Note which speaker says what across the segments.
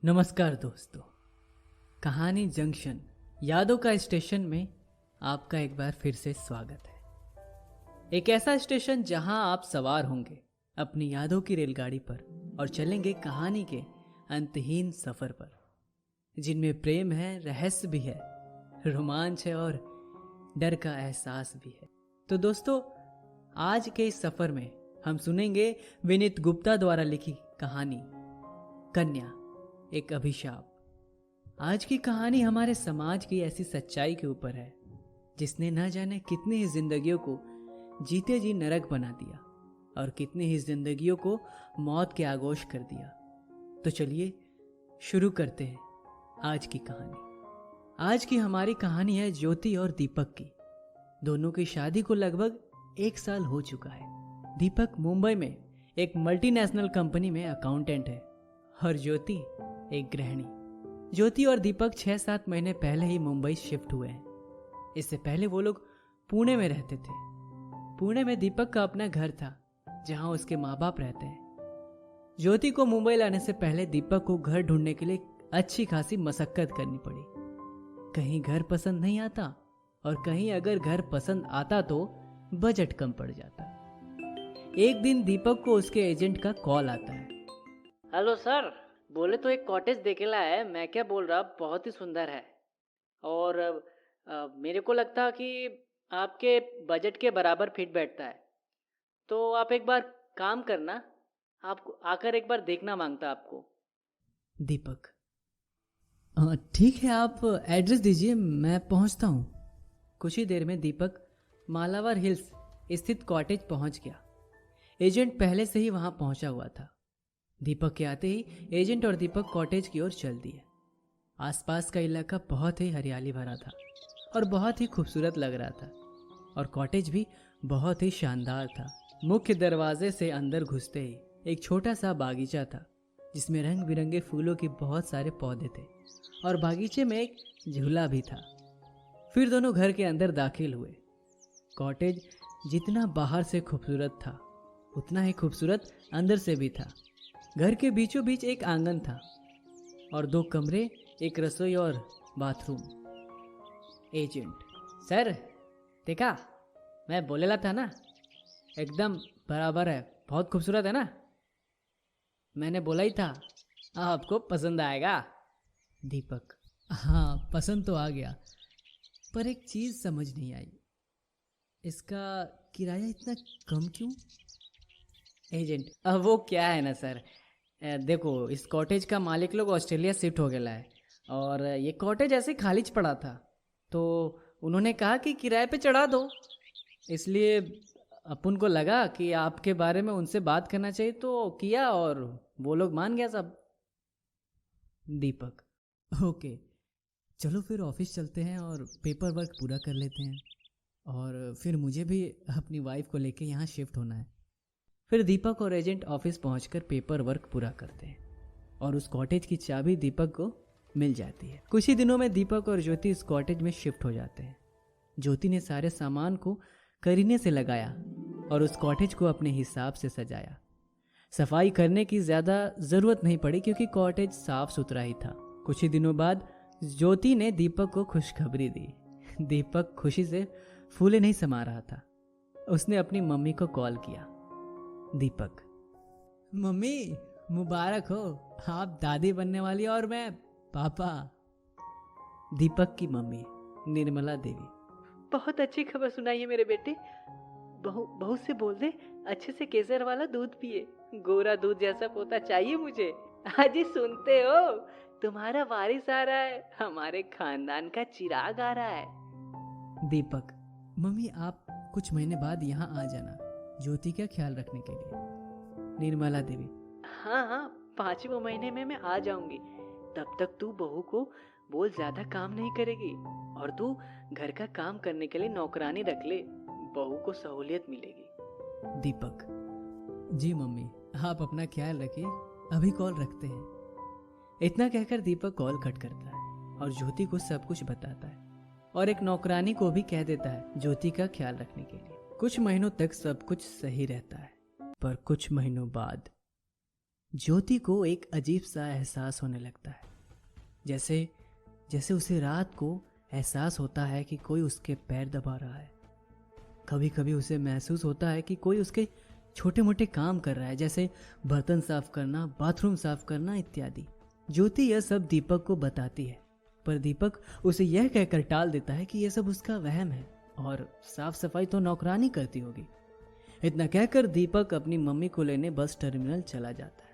Speaker 1: नमस्कार दोस्तों। कहानी जंक्शन यादों का स्टेशन में आपका एक बार फिर से स्वागत है। एक ऐसा स्टेशन जहां आप सवार होंगे अपनी यादों की रेलगाड़ी पर और चलेंगे कहानी के अंतहीन सफर पर, जिनमें प्रेम है, रहस्य भी है, रोमांच है और डर का एहसास भी है। तो दोस्तों, आज के इस सफर में हम सुनेंगे विनीत गुप्ता द्वारा लिखी कहानी कन्या, एक अभिशाप। आज की कहानी हमारे समाज की ऐसी सच्चाई के ऊपर है जिसने न जाने कितनी ही जिंदगियों को जीते जी नरक बना दिया और कितनी ही जिंदगियों को मौत के आगोश कर दिया। तो चलिए शुरू करते हैं आज की कहानी। आज की हमारी कहानी है ज्योति और दीपक की। दोनों की शादी को लगभग 1 साल हो चुका है। दीपक मुंबई में एक मल्टीनेशनल कंपनी में अकाउंटेंट है और ज्योति एक गृहिणी। ज्योति और दीपक 6-7 महीने पहले ही मुंबई शिफ्ट हुए हैं। इससे पहले वो लोग पुणे में रहते थे। पुणे में दीपक का अपना घर था जहां उसके माँ बाप रहते हैं। ज्योति को मुंबई लाने से पहले दीपक को घर ढूंढने के लिए अच्छी खासी मशक्कत करनी पड़ी। कहीं घर पसंद नहीं आता और कहीं अगर घर पसंद आता तो बजट कम पड़ जाता। एक दिन दीपक को उसके एजेंट का कॉल आता है।
Speaker 2: हेलो सर, बोले तो एक कॉटेज देखेला है। मैं क्या बोल रहा, बहुत ही सुंदर है और मेरे को लगता कि आपके बजट के बराबर फिट बैठता है। तो आप एक बार काम करना, आपको आकर एक बार देखना मांगता आपको।
Speaker 1: दीपक: ठीक है, आप एड्रेस दीजिए, मैं पहुंचता हूं। कुछ ही देर में दीपक मालावर हिल्स स्थित कॉटेज पहुंच गया। एजेंट पहले से ही वहां पहुंचा हुआ था। दीपक के आते ही एजेंट और दीपक कॉटेज की ओर चल दिए। आसपास का इलाका बहुत ही हरियाली भरा था और बहुत ही खूबसूरत लग रहा था और कॉटेज भी बहुत ही शानदार था। मुख्य दरवाजे से अंदर घुसते ही एक छोटा सा बागीचा था जिसमें रंग बिरंगे फूलों के बहुत सारे पौधे थे और बागीचे में एक झूला भी था। फिर दोनों घर के अंदर दाखिल हुए। कॉटेज जितना बाहर से खूबसूरत था उतना ही खूबसूरत अंदर से भी था। घर के बीचों बीच एक आंगन था और 2 कमरे, एक रसोई और बाथरूम। एजेंट:
Speaker 2: सर देखा, मैं बोलेला था ना, एकदम बराबर है, बहुत खूबसूरत है ना। मैंने बोला ही था आपको पसंद आएगा।
Speaker 1: दीपक: हाँ, पसंद तो आ गया, पर एक चीज समझ नहीं आई, इसका किराया इतना कम क्यों?
Speaker 2: एजेंट: अब वो क्या है ना सर, देखो, इस कॉटेज का मालिक लोग ऑस्ट्रेलिया शिफ्ट हो गया है और ये कॉटेज ऐसे खाली पड़ा था, तो उन्होंने कहा कि किराए पे चढ़ा दो। इसलिए अपन को लगा कि आपके बारे में उनसे बात करना चाहिए, तो किया और वो लोग मान गया सब।
Speaker 1: दीपक: ओके, चलो फिर ऑफिस चलते हैं और पेपर वर्क पूरा कर लेते हैं, और फिर मुझे भी अपनी वाइफ को लेके यहाँ शिफ्ट होना है। फिर दीपक और एजेंट ऑफिस पहुंचकर पेपर वर्क पूरा करते हैं और उस कॉटेज की चाबी दीपक को मिल जाती है। कुछ ही दिनों में दीपक और ज्योति इस कॉटेज में शिफ्ट हो जाते हैं। ज्योति ने सारे सामान को करीने से लगाया और उस कॉटेज को अपने हिसाब से सजाया। सफाई करने की ज़्यादा ज़रूरत नहीं पड़ी क्योंकि कॉटेज साफ सुथरा ही था। कुछ ही दिनों बाद ज्योति ने दीपक को खुशखबरी दी। दीपक खुशी से फूले नहीं समा रहा था। उसने अपनी मम्मी को कॉल किया। दीपक: मम्मी, मुबारक हो, आप दादी बनने वाली और मैं पापा। दीपक की मम्मी निर्मला देवी:
Speaker 2: बहुत अच्छी खबर सुनाई है मेरे बेटे। बहू से बोल दे अच्छे से केसर वाला दूध पिए, गोरा दूध जैसा पोता चाहिए मुझे। आज ही सुनते हो, तुम्हारा वारिस आ रहा है, हमारे खानदान का चिराग आ रहा है।
Speaker 1: दीपक: मम्मी, आप कुछ महीने बाद यहाँ आ जाना ज्योति का ख्याल रखने के लिए। निर्मला देवी:
Speaker 2: हाँ, 5वें महीने में मैं आ जाऊंगी। तब तक तू बहू को बोल ज्यादा काम नहीं करेगी और तू घर का काम करने के लिए नौकरानी रख ले, बहू को सहूलियत मिलेगी।
Speaker 1: दीपक: जी मम्मी, आप अपना ख्याल रखिए, अभी कॉल रखते हैं। इतना कहकर दीपक कॉल कट करता है और ज्योति को सब कुछ बताता है और एक नौकरानी को भी कह देता है ज्योति का ख्याल रखने के लिए। कुछ महीनों तक सब कुछ सही रहता है, पर कुछ महीनों बाद
Speaker 2: ज्योति को एक अजीब सा एहसास होने लगता है, जैसे जैसे उसे रात को एहसास होता है कि कोई उसके पैर दबा रहा है। कभी कभी उसे महसूस होता है कि कोई उसके छोटे मोटे काम कर रहा है, जैसे बर्तन साफ करना, बाथरूम साफ करना इत्यादि। ज्योति यह सब दीपक को बताती है, पर दीपक उसे यह कहकर टाल देता है कि यह सब उसका वहम है और साफ सफाई तो नौकरानी करती होगी। इतना कहकर दीपक अपनी मम्मी को लेने बस टर्मिनल चला जाता है।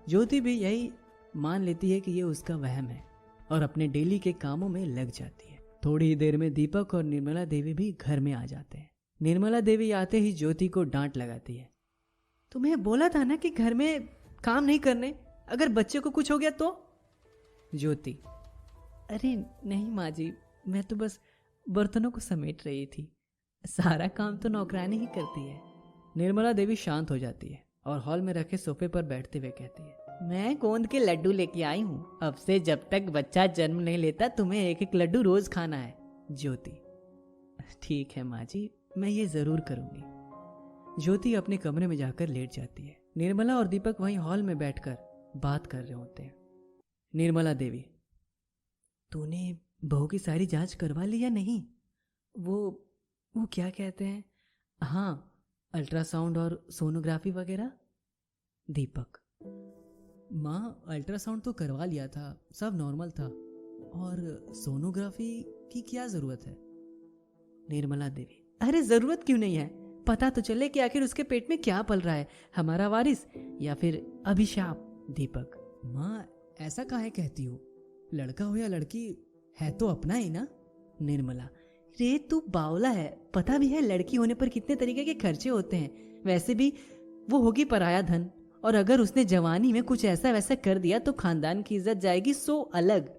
Speaker 2: ज्योति भी यही मान लेती है कि यह उसका वहम है और अपने डेली के कामों में लग जाती है। थोड़ी ही देर में दीपक और निर्मला देवी भी घर में आ जाते हैं। निर्मला देवी आते ही ज्योति को डांट लगाती है, तुम्हें बोला था ना कि घर में काम नहीं करने, अगर बच्चे को कुछ हो गया तो। ज्योति, अरे नहीं माँ जी, मैं तो बस बर्तनों को समेट रही थी, सारा काम तो नौकरानी ही करती है। निर्मला देवी शांत हो जाती है और हॉल में रखे सोफे पर बैठते हुए कहती है, मैं गोंद के लड्डू लेके आई हूँ, अब से जब तक बच्चा जन्म नहीं लेता तुम्हें एक एक लड्डू रोज खाना है। ज्योति, ठीक है माँ जी, मैं ये जरूर करूंगी। ज्योति अपने कमरे में जाकर लेट जाती है। निर्मला और दीपक वहीं हॉल में बैठकर बात कर रहे होते हैं। निर्मला देवी, तूने बहू की सारी जांच करवा ली या नहीं? वो क्या कहते हैं, हाँ अल्ट्रासाउंड और सोनोग्राफी वगैरह। दीपक, माँ अल्ट्रासाउंड तो करवा लिया था, सब नॉर्मल था, और सोनोग्राफी की क्या जरूरत है? निर्मला देवी, अरे जरूरत क्यों नहीं है, पता तो चले कि आखिर उसके पेट में क्या पल रहा है, हमारा वारिस या फिर अभिशाप। दीपक, माँ ऐसा काहे कहती हो, लड़का हो या लड़की है तो अपना ही ना। निर्मला, रे तू बावला है, पता भी है लड़की होने पर कितने तरीके के खर्चे होते हैं, वैसे भी वो होगी पराया धन, और अगर उसने जवानी में कुछ ऐसा वैसा कर दिया तो खानदान की इज्जत जाएगी सो अलग।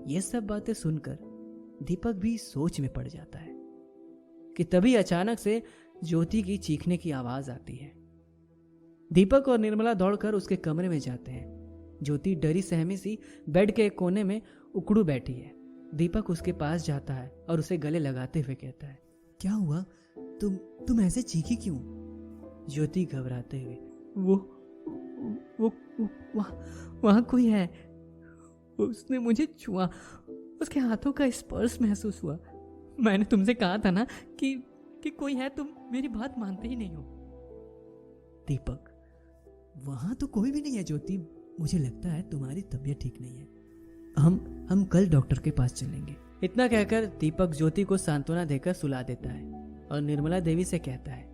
Speaker 2: ये सब बातें सुनकर दीपक भी सोच में पड़ जाता है कि तभी अचानक से ज्योति की चीखने की आवाज आती है। दीपक और निर्मला दौड़कर उसके कमरे में जाते हैं। ज्योति डरी सहमी सी बेड के एक कोने में उकड़ू बैठी है। दीपक उसके पास जाता है और उसे गले लगाते हुए कहता है, क्या हुआ, तुम ऐसे चीखी क्यों? ज्योति घबराते हुए, वो वहां कोई है, उसने मुझे छुआ, उसके हाथों का स्पर्श महसूस हुआ, मैंने तुमसे कहा था ना कि कोई है, तुम मेरी बात मानते ही नहीं हो। दीपक, वहां तो कोई भी नहीं है ज्योति, मुझे लगता है तुम्हारी तबीयत ठीक नहीं है, हम कल डॉक्टर के पास चलेंगे। इतना कहकर दीपक ज्योति को सांत्वना देकर सुला देता है और निर्मला देवी से कहता है,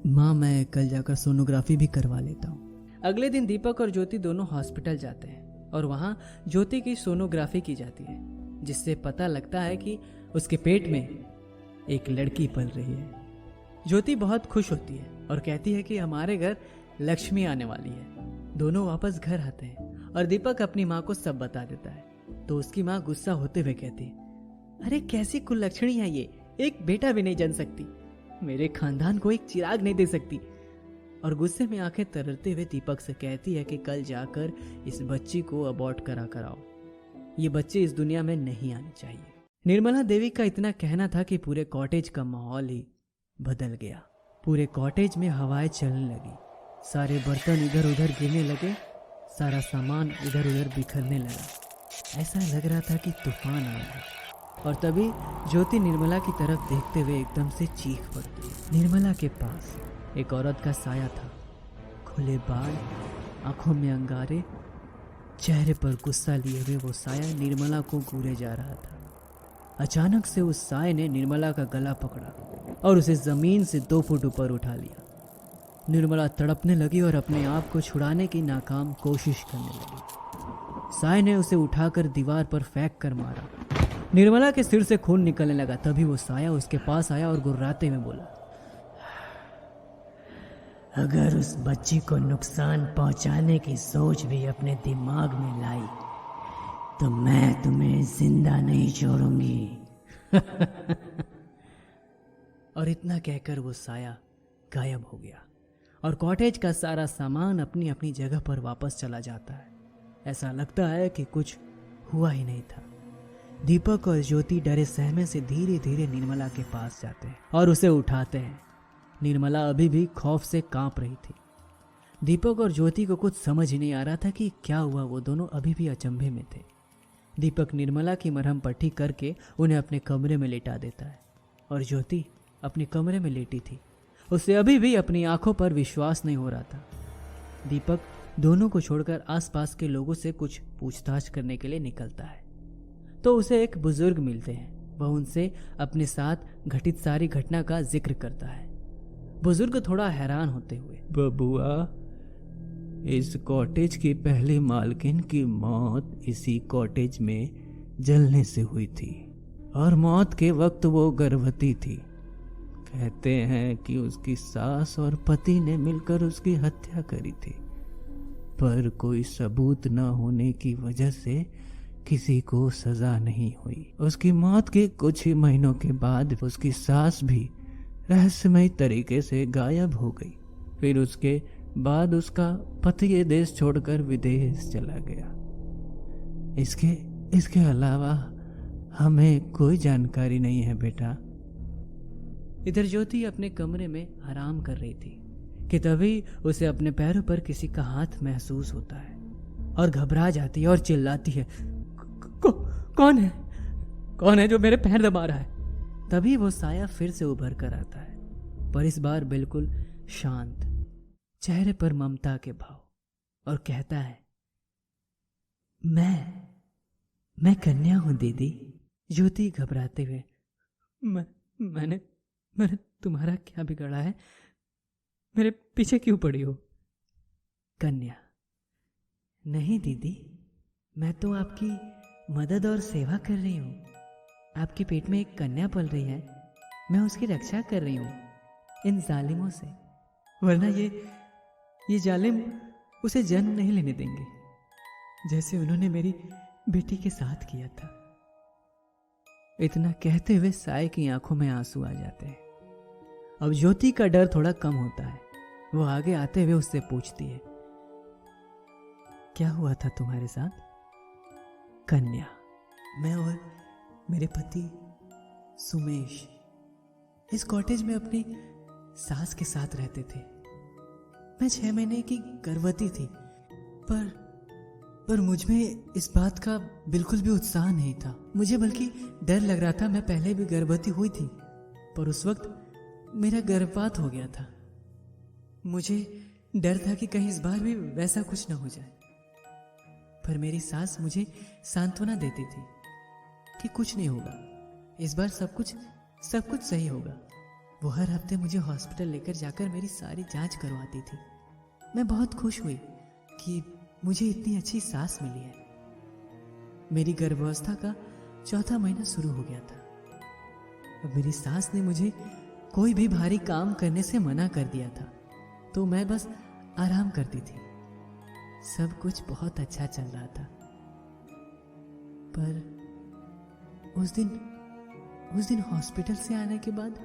Speaker 2: माँ मैं कल जाकर सोनोग्राफी भी करवा लेता हूँ। अगले दिन दीपक और ज्योति दोनों हॉस्पिटल जाते हैं और वहाँ ज्योति की सोनोग्राफी की जाती है, जिससे पता लगता है कि उसके पेट में एक लड़की पल रही है। ज्योति बहुत खुश होती है और कहती है कि हमारे घर लक्ष्मी आने वाली है। दोनों वापस घर आते हैं और दीपक अपनी माँ को सब बता देता है, तो उसकी माँ गुस्सा होते हुए कहती है, अरे कैसी कुलक्षणी है ये, एक बेटा भी नहीं जन सकती, मेरे खानदान को एक चिराग नहीं दे सकती। और गुस्से में आंखें तरते हुए दीपक से कहती है कि कल जाकर इस बच्ची को अबॉर्ट करा कर आओ, ये बच्चे इस दुनिया में नहीं आने चाहिए। निर्मला देवी का इतना कहना था कि पूरे कॉटेज का माहौल ही बदल गया। पूरे कॉटेज में हवाएं चलने लगी, सारे बर्तन इधर उधर गिरने लगे, सारा सामान इधर उधर बिखरने लगा। ऐसा लग रहा था कि तूफान आ गया। और तभी ज्योति निर्मला की तरफ देखते हुए एकदम से चीख पड़ती है। निर्मला के पास एक औरत का साया था, खुले बाल, आंखों में अंगारे, चेहरे पर गुस्सा लिए हुए वो साया निर्मला को घूरे जा रहा था। अचानक से उस साये ने निर्मला का गला पकड़ा और उसे जमीन से 2 फुट ऊपर उठा लिया। निर्मला तड़पने लगी और अपने आप को छुड़ाने की नाकाम कोशिश करने लगी। साये ने उसे उठाकर दीवार पर फेंक कर मारा। निर्मला के सिर से खून निकलने लगा। तभी वो साया उसके पास आया और गुर्राते हुए बोला, अगर उस बच्ची को नुकसान पहुंचाने की सोच भी अपने दिमाग में लाई तो मैं तुम्हें जिंदा नहीं छोड़ूंगी। और इतना कहकर वो साया गायब हो गया और कॉटेज का सारा सामान अपनी अपनी जगह पर वापस चला जाता है। ऐसा लगता है कि कुछ हुआ ही नहीं था। दीपक और ज्योति डरे सहमे से धीरे धीरे निर्मला के पास जाते हैं और उसे उठाते हैं। निर्मला अभी भी खौफ से कांप रही थी। दीपक और ज्योति को कुछ समझ ही नहीं आ रहा था कि क्या हुआ। वो दोनों अभी भी अचंभे में थे। दीपक निर्मला की मरहम पट्टी करके उन्हें अपने कमरे में लेटा देता है और ज्योति अपने कमरे में लेटी थी। उसे अभी भी अपनी आंखों पर विश्वास नहीं हो रहा था। दीपक दोनों को छोड़कर आसपास के लोगों से कुछ पूछताछ करने के लिए निकलता है तो उसे एक बुजुर्ग मिलते हैं। वह उनसे अपने साथ घटित सारी घटना का जिक्र करता है। बुजुर्ग थोड़ा हैरान होते हुए, बबुआ, इस कॉटेज की पहली मालकिन की मौत इसी कॉटेज में जलने से हुई थी और मौत के वक्त वो गर्भवती थी। कहते हैं कि उसकी सास और पति ने मिलकर उसकी हत्या करी थी, पर कोई सबूत न होने की वजह से किसी को सजा नहीं हुई। उसकी मौत के कुछ ही महीनों के बाद उसकी सास भी रहस्यमय तरीके से गायब हो गई। फिर उसके बाद उसका पति ये देश छोड़कर विदेश चला गया। इसके अलावा हमें कोई जानकारी नहीं है बेटा। इधर ज्योति अपने कमरे में आराम कर रही थी कि तभी उसे अपने पैरों पर किसी का हाथ महसूस होता है और घबरा जाती है और चिल्लाती है, कौन है? कौन है जो मेरे पैर दबा रहा है? तभी वो साया फिर से उभर कर आता है, पर इस बार बिल्कुल शांत, चेहरे पर ममता के भाव, और कहता है, मैं कन्या हूं दीदी। ज्योति घबराते हुए, मैंने तुम्हारा क्या बिगाड़ा है? मेरे पीछे क्यों पड़ी हो? कन्या, नहीं दीदी, मैं तो आपकी मदद और सेवा कर रही हूँ। आपके पेट में एक कन्या पल रही है, मैं उसकी रक्षा कर रही हूँ इन जालिमों से, वरना ये जालिम उसे जन्म नहीं लेने देंगे, जैसे उन्होंने मेरी बेटी के साथ किया था। इतना कहते हुए साय की आंखों में आंसू आ जाते हैं। अब ज्योति का डर थोड़ा कम होता है। वो आगे आते हुए उससे पूछती है, क्या हुआ था तुम्हारे साथ? कन्या, मैं और मेरे पति सुमेश इस कॉटेज में अपनी सास के साथ रहते थे। मैं 6 महीने की गर्भवती थी, पर मुझ में इस बात का बिल्कुल भी उत्साह नहीं था। मुझे बल्कि डर लग रहा था। मैं पहले भी गर्भवती हुई थी, पर उस वक्त मेरा गर्भपात हो गया था। मुझे डर था कि कहीं इस बार भी वैसा कुछ न हो जाए, पर मेरी सास मुझे सांत्वना देती थी कि कुछ नहीं होगा, इस बार सब कुछ सही होगा। वो हर हफ्ते मुझे हॉस्पिटल लेकर जाकर मेरी सारी जांच करवाती थी। मैं बहुत खुश हुई कि मुझे इतनी अच्छी सास मिली है। मेरी गर्भावस्था का 4था महीना शुरू हो गया था। अब मेरी सास ने मुझे कोई भी भारी काम करने से मना कर दिया था, तो मैं बस आराम करती थी। सब कुछ बहुत अच्छा चल रहा था, पर उस दिन हॉस्पिटल से आने के बाद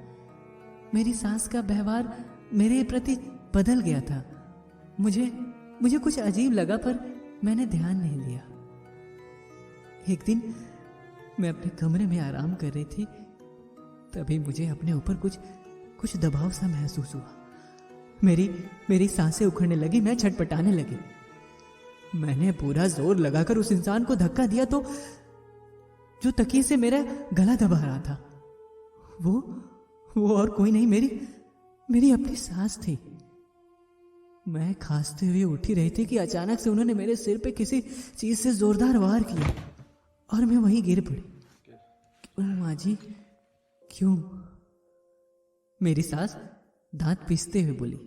Speaker 2: मेरी सास का व्यवहार मेरे प्रति बदल गया था। मुझे कुछ अजीब लगा, पर मैंने ध्यान नहीं दिया। एक दिन मैं अपने कमरे में आराम कर रही थी, तभी मुझे अपने ऊपर कुछ दबाव सा महसूस हुआ। मेरी सांसें उखड़ने लगी, मैं छटपटाने लगी। मैंने पूरा जोर लगाकर उस इंसान को धक्का दिया तो जो तकिए से मेरा गला दबा रहा था वो और कोई नहीं, मेरी अपनी सास थी। मैं खांसते हुए उठी रही थी कि अचानक से उन्होंने मेरे सिर पे किसी चीज से जोरदार वार किया और मैं वहीं गिर पड़ी। क्यों माँ जी, क्यों? मेरी सास दांत पीसते हुए बोली,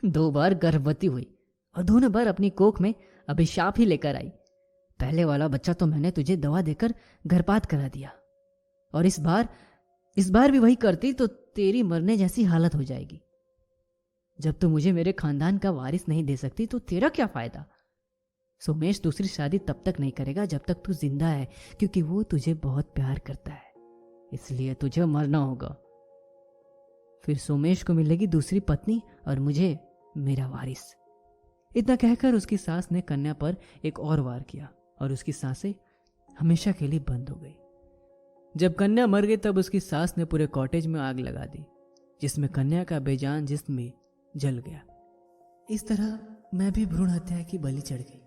Speaker 1: 2 बार गर्भवती हुई और दोनों बार अपनी कोख में अभिशाप ही लेकर आई। पहले वाला बच्चा तो मैंने तुझे दवा देकर गर्भपात करा दिया, और इस बार भी वही करती तो तेरी मरने जैसी हालत हो जाएगी। जब तू मुझे मेरे खानदान का वारिस नहीं दे सकती तो तेरा क्या फायदा? सोमेश दूसरी शादी तब तक नहीं करेगा जब तक तू जिंदा है, क्योंकि वो तुझे बहुत प्यार करता है, इसलिए तुझे मरना होगा। फिर सोमेश को मिलेगी दूसरी पत्नी और मुझे मेरा वारिस। इतना कहकर उसकी सास ने कन्या पर एक और वार किया और उसकी सांसें हमेशा के लिए बंद हो गई। जब कन्या मर गई तब उसकी सास ने पूरे कॉटेज में आग लगा दी, जिसमें कन्या का बेजान जिस्म भी जल गया।
Speaker 2: इस तरह मैं भी भ्रूण हत्या की बलि चढ़ गई।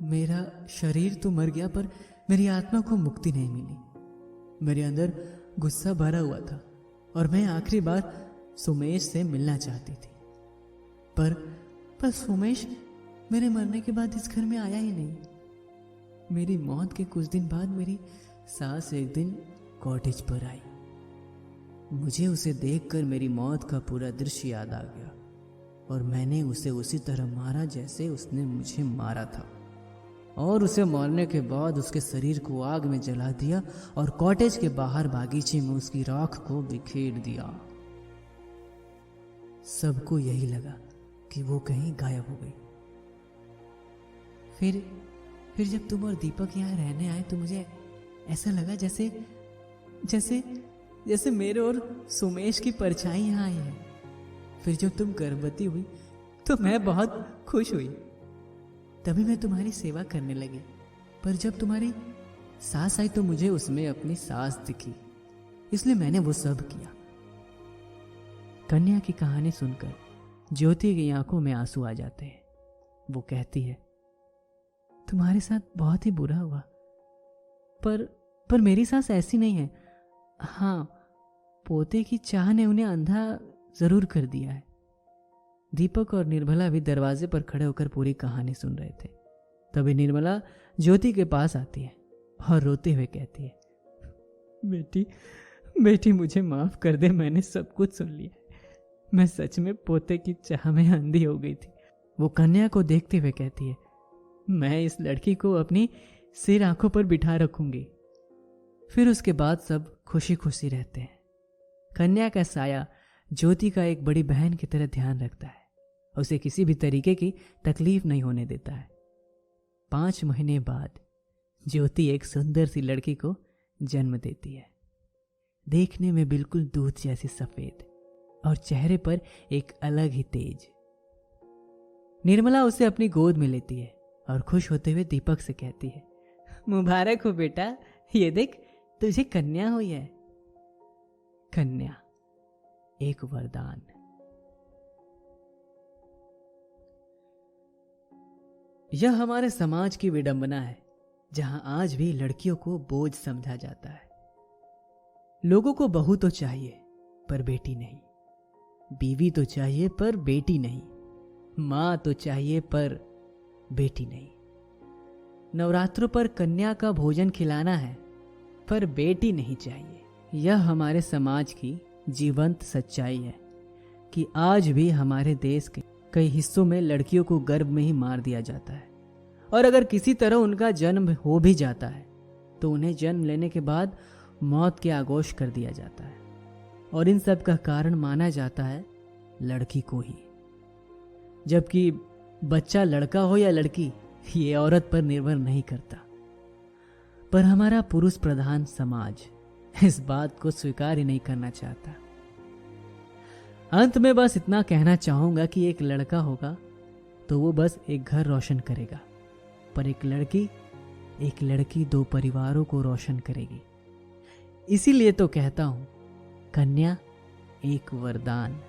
Speaker 2: मेरा शरीर तो मर गया पर मेरी आत्मा को मुक्ति नहीं मिली। मेरे अंदर गुस्सा भरा हुआ था और मैं आखिरी बार सुमेश से मिलना चाहती थी, पर सुमेश मेरे मरने के बाद इस घर में आया ही नहीं। मेरी मौत के कुछ दिन बाद मेरी सास एक दिन कॉटेज पर आई। मुझे उसे देखकर मेरी मौत का पूरा दृश्य याद आ गया और मैंने उसे उसी तरह मारा जैसे उसने मुझे मारा था, और उसे मारने के बाद उसके शरीर को आग में जला दिया और कॉटेज के बाहर बागीचे में उसकी राख को बिखेर दिया। सबको यही लगा कि वो कहीं गायब हो गई। फिर जब तुम और दीपक यहाँ रहने आए तो मुझे ऐसा लगा जैसे मेरे और सुमेश की परछाई यहाँ आई है। फिर जब तुम गर्भवती हुई तो मैं बहुत खुश हुई, तभी मैं तुम्हारी सेवा करने लगी। पर जब तुम्हारी सास आई तो मुझे उसमें अपनी सास दिखी, इसलिए मैंने वो सब किया। कन्या की कहानी सुनकर ज्योति की आंखों में आंसू आ जाते हैं। वो कहती है, तुम्हारे साथ बहुत ही बुरा हुआ, पर मेरी सास ऐसी नहीं है। हाँ, पोते की चाह ने उन्हें अंधा जरूर कर दिया है। दीपक और निर्मला भी दरवाजे पर खड़े होकर पूरी कहानी सुन रहे थे। तभी निर्मला ज्योति के पास आती है और रोते हुए कहती है, बेटी मुझे माफ कर दे, मैंने सब कुछ सुन लिया। मैं सच में पोते की चाह में अंधी हो गई थी। वो कन्या को देखते हुए कहती है, मैं इस लड़की को अपनी सिर आंखों पर बिठा रखूंगी। फिर उसके बाद सब खुशी खुशी रहते हैं। कन्या का साया ज्योति का एक बड़ी बहन की तरह ध्यान रखता है, उसे किसी भी तरीके की तकलीफ नहीं होने देता है। 5 महीने बाद ज्योति एक सुंदर सी लड़की को जन्म देती है। देखने में बिल्कुल दूध जैसी सफेद और चेहरे पर एक अलग ही तेज। निर्मला उसे अपनी गोद में लेती है और खुश होते हुए दीपक से कहती है, मुबारक हो बेटा, ये देख तुझे कन्या हुई है। कन्या एक वरदान। यह हमारे समाज की विडंबना है, जहां आज भी लड़कियों को बोझ समझा जाता है। लोगों को बहू तो चाहिए पर बेटी नहीं, बीवी तो चाहिए पर बेटी नहीं, मां तो चाहिए पर बेटी नहीं। नवरात्रों पर कन्या का भोजन खिलाना है पर बेटी नहीं चाहिए। यह हमारे समाज की जीवंत सच्चाई है कि आज भी हमारे देश के कई हिस्सों में लड़कियों को गर्भ में ही मार दिया जाता है, और अगर किसी तरह उनका जन्म हो भी जाता है तो उन्हें जन्म लेने के बाद मौत के आगोश कर दिया जाता है, और इन सब का कारण माना जाता है लड़की को ही। जबकि बच्चा लड़का हो या लड़की, ये औरत पर निर्भर नहीं करता। पर हमारा पुरुष प्रधान समाज इस बात को स्वीकार ही नहीं करना चाहता। अंत में बस इतना कहना चाहूंगा कि एक लड़का होगा तो वो बस एक घर रोशन करेगा, पर एक लड़की 2 परिवारों को रोशन करेगी। इसीलिए तो कहता हूं, कन्या एक वरदान।